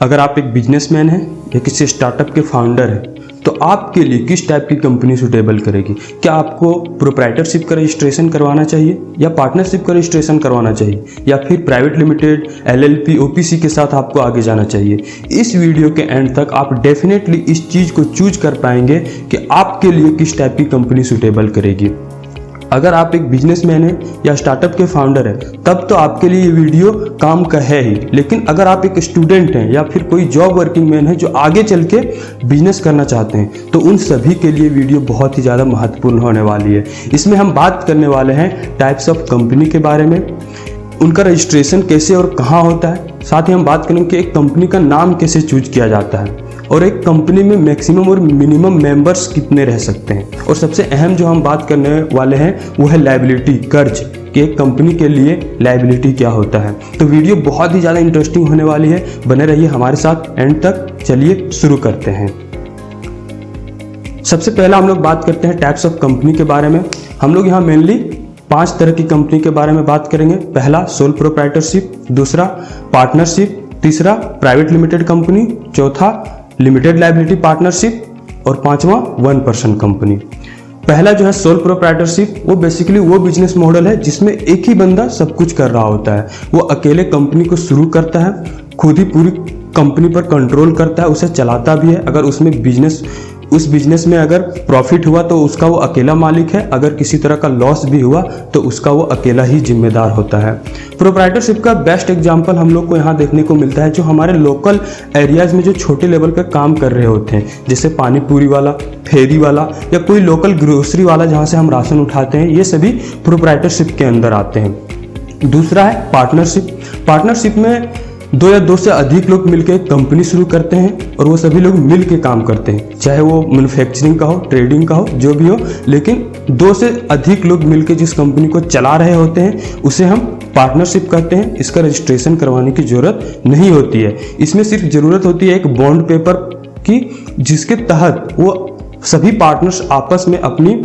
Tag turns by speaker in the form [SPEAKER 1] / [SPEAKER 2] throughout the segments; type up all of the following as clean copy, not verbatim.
[SPEAKER 1] अगर आप एक बिजनेसमैन हैं या किसी स्टार्टअप के फाउंडर हैं तो आपके लिए किस टाइप की कंपनी सूटेबल करेगी। क्या आपको प्रोप्राइटरशिप का रजिस्ट्रेशन करवाना चाहिए या पार्टनरशिप का रजिस्ट्रेशन करवाना चाहिए या फिर प्राइवेट लिमिटेड LLP OPC के साथ आपको आगे जाना चाहिए। इस वीडियो के एंड तक आप डेफिनेटली इस चीज़ को चूज कर पाएंगे कि आपके लिए किस टाइप की कंपनी सूटेबल करेगी। अगर आप एक बिजनेसमैन हैं या स्टार्टअप के फाउंडर हैं तब तो आपके लिए ये वीडियो काम का है ही, लेकिन अगर आप एक स्टूडेंट हैं या फिर कोई जॉब वर्किंग मैन है जो आगे चल के बिजनेस करना चाहते हैं तो उन सभी के लिए वीडियो बहुत ही ज़्यादा महत्वपूर्ण होने वाली है। इसमें हम बात करने वाले हैं टाइप्स ऑफ कंपनी के बारे में, उनका रजिस्ट्रेशन कैसे और कहाँ होता है, साथ ही हम बात करेंगे कि एक कंपनी का नाम कैसे चूज किया जाता है और एक कंपनी में मैक्सिमम और मिनिमम मेंबर्स कितने रह सकते हैं, और सबसे अहम जो हम बात करने वाले हैं वो है लायबिलिटी, कर्ज, कि एक कंपनी के लिए लायबिलिटी क्या होता है। तो वीडियो बहुत ही ज़्यादा इंटरेस्टिंग होने वाली है, बने रहिए हमारे साथ एंड तक। चलिए शुरू करते हैं। सबसे पहला हम लोग बात करते हैं टाइप्स ऑफ कंपनी के बारे में। हम लोग यहाँ मेनली 5 तरह की कंपनी के बारे में बात करेंगे। पहला सोल प्रोप्राइटरशिप, दूसरा पार्टनरशिप, तीसरा प्राइवेट लिमिटेड कंपनी, चौथा लिमिटेड लायबिलिटी पार्टनरशिप और पांचवा 1% कंपनी। पहला जो है सोल प्रोप्राइटरशिप, वो बेसिकली वो बिजनेस मॉडल है जिसमें एक ही बंदा सब कुछ कर रहा होता है। वो अकेले कंपनी को शुरू करता है, खुद ही पूरी कंपनी पर कंट्रोल करता है, उसे चलाता भी है। अगर उसमें उस बिजनेस में अगर प्रॉफिट हुआ तो उसका वो अकेला मालिक है, अगर किसी तरह का लॉस भी हुआ तो उसका वो अकेला ही जिम्मेदार होता है। प्रोप्राइटरशिप का बेस्ट एग्जांपल हम लोग को यहाँ देखने को मिलता है जो हमारे लोकल एरियाज में जो छोटे लेवल पे काम कर रहे होते हैं, जैसे पानी पूरी वाला, फेरी वाला या कोई लोकल ग्रोसरी वाला जहाँ से हम राशन उठाते हैं, ये सभी प्रोप्राइटरशिप के अंदर आते हैं। दूसरा है पार्टनरशिप। पार्टनरशिप में 2 या 2 से अधिक लोग मिलकर कंपनी शुरू करते हैं और वो सभी लोग मिल के काम करते हैं, चाहे वो मैन्युफैक्चरिंग का हो, ट्रेडिंग का हो, जो भी हो, लेकिन 2 से अधिक लोग मिलकर जिस कंपनी को चला रहे होते हैं उसे हम पार्टनरशिप कहते हैं। इसका रजिस्ट्रेशन करवाने की जरूरत नहीं होती है। इसमें सिर्फ जरूरत होती है एक बॉन्ड पेपर की, जिसके तहत वो सभी पार्टनर्स आपस में अपनी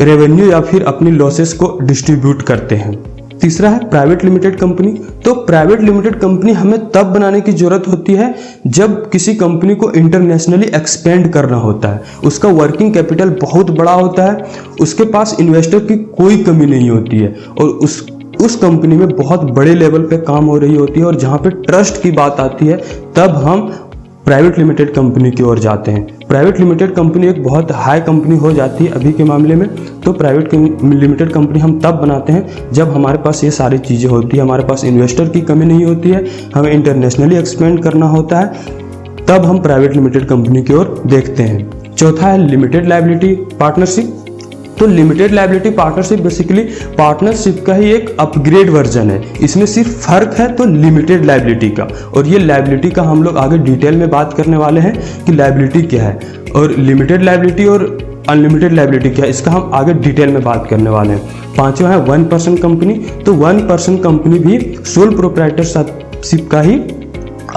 [SPEAKER 1] रेवेन्यू या फिर अपनी लॉसेस को डिस्ट्रीब्यूट करते हैं। तीसरा है प्राइवेट लिमिटेड कंपनी। तो प्राइवेट लिमिटेड कंपनी हमें तब बनाने की जरूरत होती है जब किसी कंपनी को इंटरनेशनली एक्सपेंड करना होता है, उसका वर्किंग कैपिटल बहुत बड़ा होता है, उसके पास इन्वेस्टर की कोई कमी नहीं होती है और उस कंपनी में बहुत बड़े लेवल पे काम हो रही होती है, और जहाँ पे ट्रस्ट की बात आती है तब हम प्राइवेट लिमिटेड कंपनी की ओर जाते हैं। प्राइवेट लिमिटेड कंपनी एक बहुत हाई कंपनी हो जाती है अभी के मामले में। तो प्राइवेट लिमिटेड कंपनी हम तब बनाते हैं जब हमारे पास ये सारी चीज़ें होती है, हमारे पास इन्वेस्टर की कमी नहीं होती है, हमें इंटरनेशनली एक्सपेंड करना होता है, तब हम प्राइवेट लिमिटेड कंपनी की ओर देखते हैं। चौथा है लिमिटेड लायबिलिटी पार्टनरशिप। तो limited liability partnership basically partnership का ही एक अपग्रेड वर्जन है। इसमें सिर्फ फर्क है तो लिमिटेड लायबिलिटी का, और ये लायबिलिटी का हम लोग आगे डिटेल में बात करने वाले हैं कि लायबिलिटी क्या है और लिमिटेड लायबिलिटी और अनलिमिटेड लायबिलिटी क्या है, इसका हम आगे डिटेल में बात करने वाले हैं। पांचवा है 1% कंपनी। तो 1% कंपनी भी सोल प्रोप्राइटरशिप का ही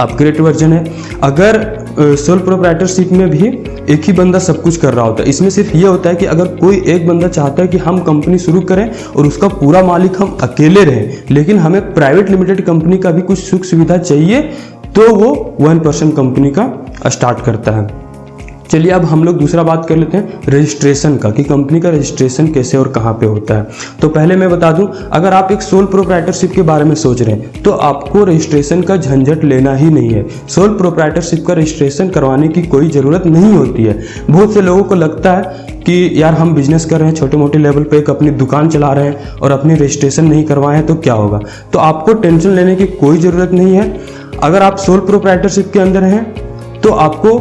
[SPEAKER 1] अपग्रेड वर्जन है। अगर सोल प्रोप्राइटरशिप में भी एक ही बंदा सब कुछ कर रहा होता है, इसमें सिर्फ ये होता है कि अगर कोई एक बंदा चाहता है कि हम कंपनी शुरू करें और उसका पूरा मालिक हम अकेले रहें, लेकिन हमें प्राइवेट लिमिटेड कंपनी का भी कुछ सुख सुविधा चाहिए, तो वो 1% कंपनी का स्टार्ट करता है। चलिए अब हम लोग दूसरा बात कर लेते हैं रजिस्ट्रेशन का, कि कंपनी का रजिस्ट्रेशन कैसे और कहाँ पे होता है। तो पहले मैं बता दूं, अगर आप एक सोल प्रोप्राइटरशिप के बारे में सोच रहे हैं तो आपको रजिस्ट्रेशन का झंझट लेना ही नहीं है। सोल प्रोप्राइटरशिप का रजिस्ट्रेशन करवाने की कोई ज़रूरत नहीं होती है। बहुत से लोगों को लगता है कि यार हम बिजनेस कर रहे हैं, छोटे मोटे लेवल पे एक अपनी दुकान चला रहे हैं और अपनी रजिस्ट्रेशन नहीं करवाएं तो क्या होगा। तो आपको टेंशन लेने की कोई ज़रूरत नहीं है। अगर आप सोल प्रोप्राइटरशिप के अंदर हैं तो आपको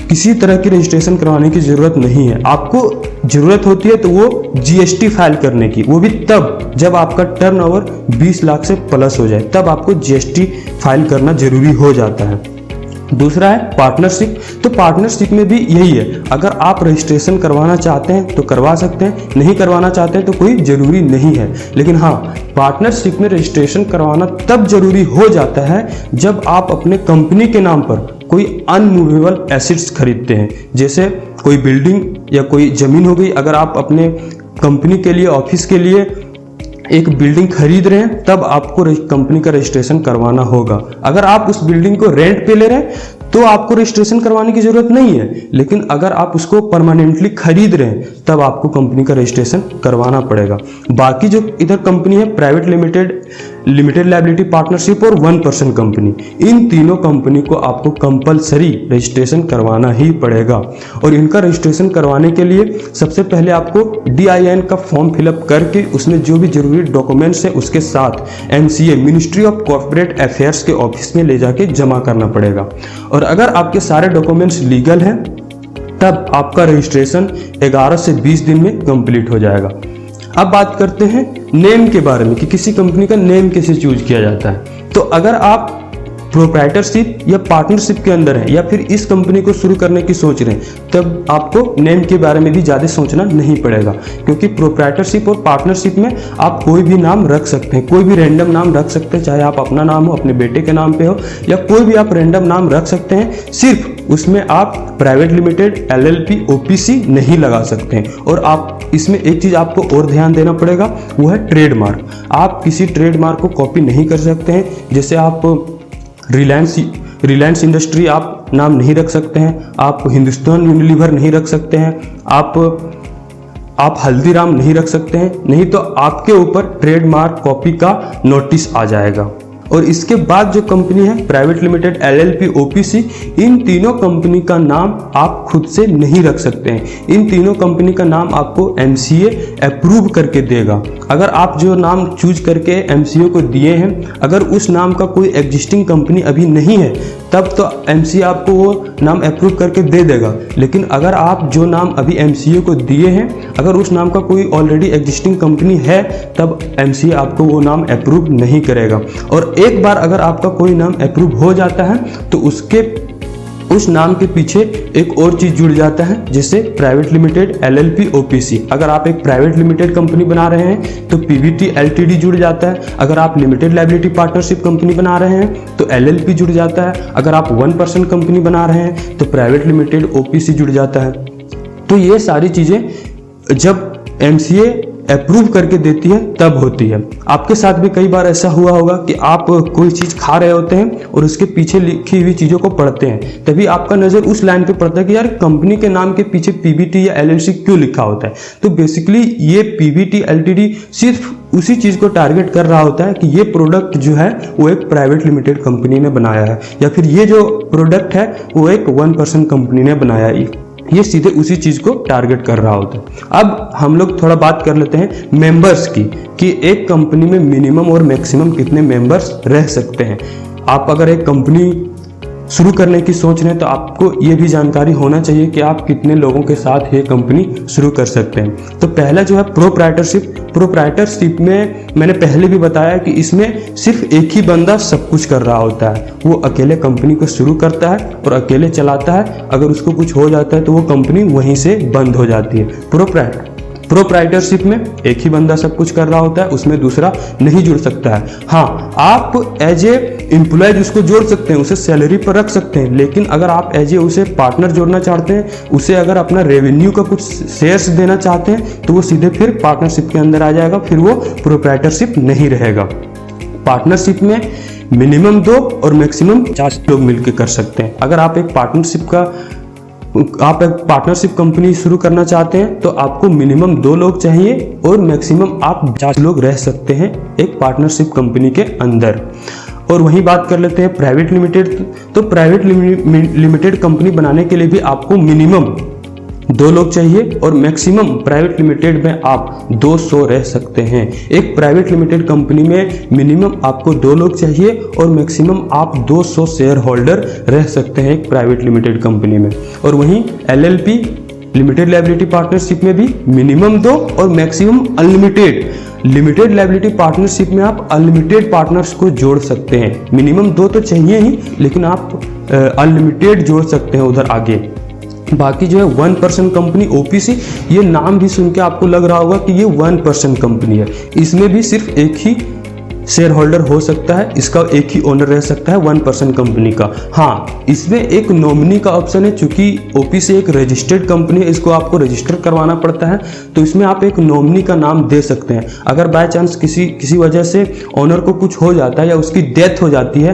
[SPEAKER 1] किसी तरह की रजिस्ट्रेशन करवाने की ज़रूरत नहीं है। आपको ज़रूरत होती है तो वो GST फाइल करने की, वो भी तब जब आपका टर्नओवर 20 लाख से प्लस हो जाए, तब आपको GST फाइल करना जरूरी हो जाता है। दूसरा है पार्टनरशिप। तो पार्टनरशिप में भी यही है, अगर आप रजिस्ट्रेशन करवाना चाहते हैं तो करवा सकते हैं, नहीं करवाना चाहते हैं तो कोई ज़रूरी नहीं है। लेकिन हाँ, पार्टनरशिप में रजिस्ट्रेशन करवाना तब जरूरी हो जाता है जब आप अपने कंपनी के नाम पर कोई अनमूवेबल एसेट्स खरीदते हैं, जैसे कोई बिल्डिंग या कोई ज़मीन हो गई। अगर आप अपने कंपनी के लिए, ऑफिस के लिए एक बिल्डिंग खरीद रहे हैं तब आपको कंपनी का रजिस्ट्रेशन करवाना होगा। अगर आप उस बिल्डिंग को रेंट पे ले रहे हैं तो आपको रजिस्ट्रेशन करवाने की जरूरत नहीं है, लेकिन अगर आप उसको परमानेंटली खरीद रहे हैं तब आपको कंपनी का रजिस्ट्रेशन करवाना पड़ेगा। बाकी जो इधर कंपनी है private limited, limited liability partnership और 1% कंपनी, इन तीनों कंपनी को आपको कंपलसरी रजिस्ट्रेशन करवाना ही पड़ेगा। और इनका रजिस्ट्रेशन करवाने के लिए सबसे पहले आपको DIN का फॉर्म फिलअप करके उसमें जो भी जरूरी डॉक्यूमेंट्स है उसके साथ MCA ministry of corporate affairs के ऑफिस में ले जाके जमा करना पड़ेगा। और अगर आपके सारे डॉक्यूमेंट्स लीगल हैं तब आपका रजिस्ट्रेशन 11 से 20 दिन में कंप्लीट हो जाएगा। अब बात करते हैं नेम के बारे में कि किसी कंपनी का नेम कैसे चूज किया जाता है। तो अगर आप प्रोप्राइटरशिप या पार्टनरशिप के अंदर है या फिर इस कंपनी को शुरू करने की सोच रहे हैं तब आपको नेम के बारे में भी ज़्यादा सोचना नहीं पड़ेगा, क्योंकि प्रोप्राइटरशिप और पार्टनरशिप में आप कोई भी नाम रख सकते हैं, कोई भी रैंडम नाम रख सकते हैं, चाहे आप अपना नाम हो, अपने बेटे के नाम पे हो या कोई भी आप रैंडम नाम रख सकते हैं। सिर्फ उसमें आप प्राइवेट लिमिटेड, LLP, OPC नहीं लगा सकते हैं। और आप इसमें एक चीज़ आपको और ध्यान देना पड़ेगा, वो है ट्रेडमार्क। आप किसी ट्रेडमार्क को कॉपी नहीं कर सकते हैं। जैसे आप रिलायंस इंडस्ट्री आप नाम नहीं रख सकते हैं, आप हिंदुस्तान यूनिलीवर नहीं रख सकते हैं, आप हल्दीराम नहीं रख सकते हैं, नहीं तो आपके ऊपर ट्रेडमार्क कॉपी का नोटिस आ जाएगा। और इसके बाद जो कंपनी है प्राइवेट लिमिटेड, LLP, OPC, इन तीनों कंपनी का नाम आप खुद से नहीं रख सकते हैं। इन तीनों कंपनी का नाम आपको MCA अप्रूव करके देगा। अगर आप जो नाम चूज करके MCA को दिए हैं, अगर उस नाम का कोई एग्जिस्टिंग कंपनी अभी नहीं है तब तो MCA आपको वो नाम अप्रूव करके दे देगा। लेकिन अगर आप जो नाम अभी MCA को दिए हैं, अगर उस नाम का कोई ऑलरेडी एग्जिस्टिंग कंपनी है तब MCA आपको वो नाम अप्रूव नहीं करेगा। और एक बार अगर आपका कोई नाम अप्रूव हो जाता है तो उस नाम के पीछे एक और चीज जुड़ जाता है, जैसे प्राइवेट लिमिटेड, LLP, OPC। अगर आप एक प्राइवेट लिमिटेड कंपनी बना रहे हैं तो PVT LTD जुड़ जाता है। अगर आप लिमिटेड लायबिलिटी पार्टनरशिप कंपनी बना रहे हैं तो LLP जुड़ जाता है। अगर आप 1% कंपनी बना रहे हैं तो प्राइवेट लिमिटेड, OPC जुड़ जाता है। तो ये सारी चीजें जब MCA अप्रूव करके देती है तब होती है। आपके साथ भी कई बार ऐसा हुआ होगा कि आप कोई चीज़ खा रहे होते हैं और उसके पीछे लिखी हुई चीज़ों को पढ़ते हैं, तभी आपका नज़र उस लाइन पे पड़ता है कि यार कंपनी के नाम के पीछे PVT या LLC क्यों लिखा होता है। तो बेसिकली ये PVT LTD सिर्फ उसी चीज़ को टारगेट कर रहा होता है कि ये प्रोडक्ट जो है वो एक प्राइवेट लिमिटेड कंपनी ने बनाया है, या फिर ये जो प्रोडक्ट है वो एक 1% कंपनी ने बनाया है। ये सीधे उसी चीज को टारगेट कर रहा होता है। अब हम लोग थोड़ा बात कर लेते हैं मेंबर्स की, कि एक कंपनी में मिनिमम और मैक्सिमम कितने मेंबर्स रह सकते हैं। आप अगर एक कंपनी शुरू करने की सोच रहे हैं तो आपको ये भी जानकारी होना चाहिए कि आप कितने लोगों के साथ ये कंपनी शुरू कर सकते हैं। तो पहला जो है प्रोप्राइटरशिप में मैंने पहले भी बताया कि इसमें सिर्फ एक ही बंदा सब कुछ कर रहा होता है। वो अकेले कंपनी को शुरू करता है और अकेले चलाता है। अगर उसको कुछ हो जाता है तो वो कंपनी वहीं से बंद हो जाती है। प्रोप्राइटरशिप में एक ही बंदा सब कुछ कर रहा होता है, उसमें दूसरा नहीं जुड़ सकता है। हाँ, आप एज ए एम्प्लॉयज उसको जोड़ सकते हैं, उसे सैलरी पर रख सकते हैं, लेकिन अगर आप एज ए उसे पार्टनर जोड़ना चाहते हैं, उसे अगर अपना रेवेन्यू का कुछ शेयर्स देना चाहते हैं तो वो सीधे फिर पार्टनरशिप के अंदर आ जाएगा, फिर वो प्रोप्राइटरशिप नहीं रहेगा। पार्टनरशिप में मिनिमम 2 और मैक्सिमम 4 लोग मिलकर कर सकते हैं। अगर आप एक पार्टनरशिप कंपनी शुरू करना चाहते हैं तो आपको मिनिमम 2 लोग चाहिए और मैक्सिमम आप 4 लोग रह सकते हैं एक पार्टनरशिप कंपनी के अंदर। और वहीं बात कर लेते हैं प्राइवेट लिमिटेड। तो प्राइवेट लिमिटेड कंपनी बनाने के लिए भी आपको मिनिमम 2 लोग चाहिए और मैक्सिमम प्राइवेट लिमिटेड में आप 200 रह सकते हैं। एक प्राइवेट लिमिटेड कंपनी में मिनिमम आपको 2 लोग चाहिए और मैक्सिमम आप 200 शेयर होल्डर रह सकते हैं एक प्राइवेट लिमिटेड कंपनी में। और वहीं LLP लिमिटेड लायबिलिटी पार्टनरशिप में भी मिनिमम 2 और maximum unlimited. Limited liability partnership में आप अनलिमिटेड पार्टनर्स को जोड़ सकते हैं। मिनिमम 2 तो चाहिए ही, लेकिन आप अनलिमिटेड जोड़ सकते हैं उधर आगे। बाकी जो है 1% कंपनी OPC, ये नाम भी सुन के आपको लग रहा होगा कि ये 1% कंपनी है। इसमें भी सिर्फ शेयर होल्डर हो सकता है, इसका एक ही ओनर रह सकता है 1% कंपनी का। हाँ, इसमें एक नॉमिनी का ऑप्शन है, चूंकि ओपीसी एक रजिस्टर्ड कंपनी है, इसको आपको रजिस्टर करवाना पड़ता है, तो इसमें आप एक नॉमिनी का नाम दे सकते हैं। अगर बाय चांस किसी वजह से ओनर को कुछ हो जाता है या उसकी डेथ हो जाती है,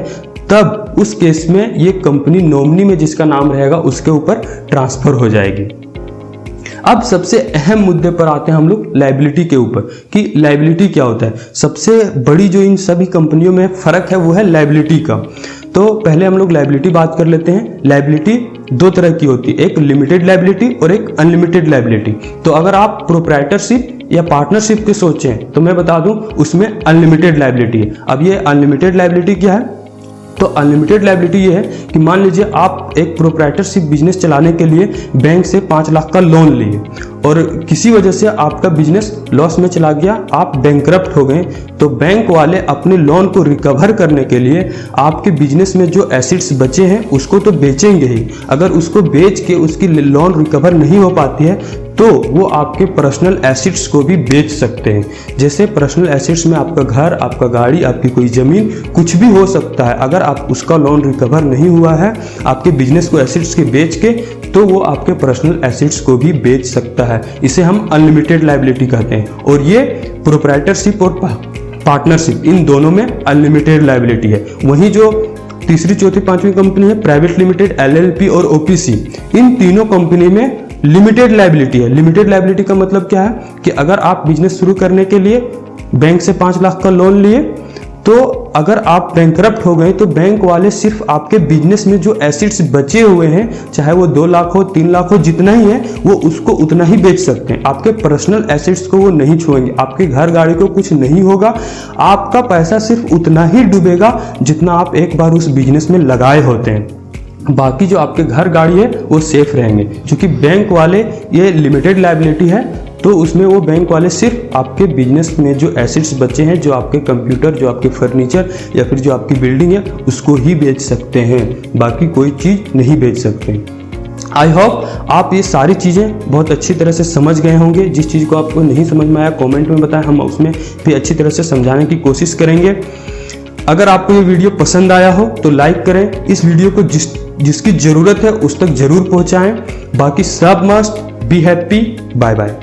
[SPEAKER 1] तब उस केस में ये कंपनी नॉमिनी में जिसका नाम रहेगा उसके ऊपर ट्रांसफर हो जाएगी। अब सबसे अहम मुद्दे पर आते हैं हम लोग लायबिलिटी के ऊपर, कि लायबिलिटी क्या होता है। सबसे बड़ी जो इन सभी कंपनियों में फर्क है वो है लायबिलिटी का। तो पहले हम लोग लायबिलिटी बात कर लेते हैं। लायबिलिटी दो तरह की होती है, एक लिमिटेड लायबिलिटी और एक अनलिमिटेड लायबिलिटी। तो अगर आप प्रोप्राइटरशिप या पार्टनरशिप के सोचें तो मैं बता दूं उसमें अनलिमिटेड लायबिलिटी है। अब ये अनलिमिटेड लायबिलिटी क्या है? तो अनलिमिटेड लायबिलिटी ये है कि मान लीजिए आप एक प्रोप्राइटरशिप बिजनेस चलाने के लिए बैंक से 5 लाख का लोन लिए और किसी वजह से आपका बिजनेस लॉस में चला गया, आप बैंकरप्ट हो गए, तो बैंक वाले अपने लोन को रिकवर करने के लिए आपके बिजनेस में जो एसेट्स बचे हैं उसको तो बेचेंगे ही। अगर उसको बेच के उसकी लोन रिकवर नहीं हो पाती है तो वो आपके पर्सनल एसेट्स को भी बेच सकते हैं। जैसे पर्सनल एसेट्स में आपका घर, आपका गाड़ी, आपकी कोई ज़मीन, कुछ भी हो सकता है। अगर आप उसका लोन रिकवर नहीं हुआ है आपके बिजनेस को एसेट्स के बेच के, तो वो आपके पर्सनल एसेट्स को भी बेच सकता है। इसे हम अनलिमिटेड लायबिलिटी कहते हैं। और ये प्रोप्राइटरशिप और पार्टनरशिप इन दोनों में अनलिमिटेड लायबिलिटी है। वहीं जो तीसरी, चौथी, पांचवी कंपनी है प्राइवेट लिमिटेड, एलएलपी और ओपीसी, इन तीनों कंपनी में लिमिटेड लायबिलिटी है। लिमिटेड लायबिलिटी का मतलब क्या है कि अगर आप बिजनेस शुरू करने के लिए बैंक से 5 लाख का लोन लिए, तो अगर आप बैंकरप्ट हो गए तो बैंक वाले सिर्फ आपके बिजनेस में जो एसेट्स बचे हुए हैं, चाहे वो 2 लाख हो, 3 लाख हो, जितना ही है, वो उसको उतना ही बेच सकते हैं। आपके पर्सनल एसेट्स को वो नहीं छुएंगे, आपके घर गाड़ी को कुछ नहीं होगा, आपका पैसा सिर्फ उतना ही डूबेगा जितना आप एक बार उस बिजनेस में लगाए होते हैं। बाकी जो आपके घर गाड़ी है वो सेफ रहेंगे। क्योंकि बैंक वाले, ये लिमिटेड लायबिलिटी है, तो उसमें वो बैंक वाले सिर्फ आपके बिजनेस में जो एसेट्स बचे हैं, जो आपके कंप्यूटर, जो आपके फर्नीचर या फिर जो आपकी बिल्डिंग है, उसको ही बेच सकते हैं, बाकी कोई चीज़ नहीं बेच सकते। आई होप आप ये सारी चीज़ें बहुत अच्छी तरह से समझ गए होंगे। जिस चीज़ को आपको नहीं समझ में आया कमेंट में बताएं, हम उसमें भी अच्छी तरह से समझाने की कोशिश करेंगे। अगर आपको ये वीडियो पसंद आया हो तो लाइक करें। इस वीडियो को जिसकी ज़रूरत है उस तक जरूर पहुंचाएं। बाकी सब must be happy. Bye bye.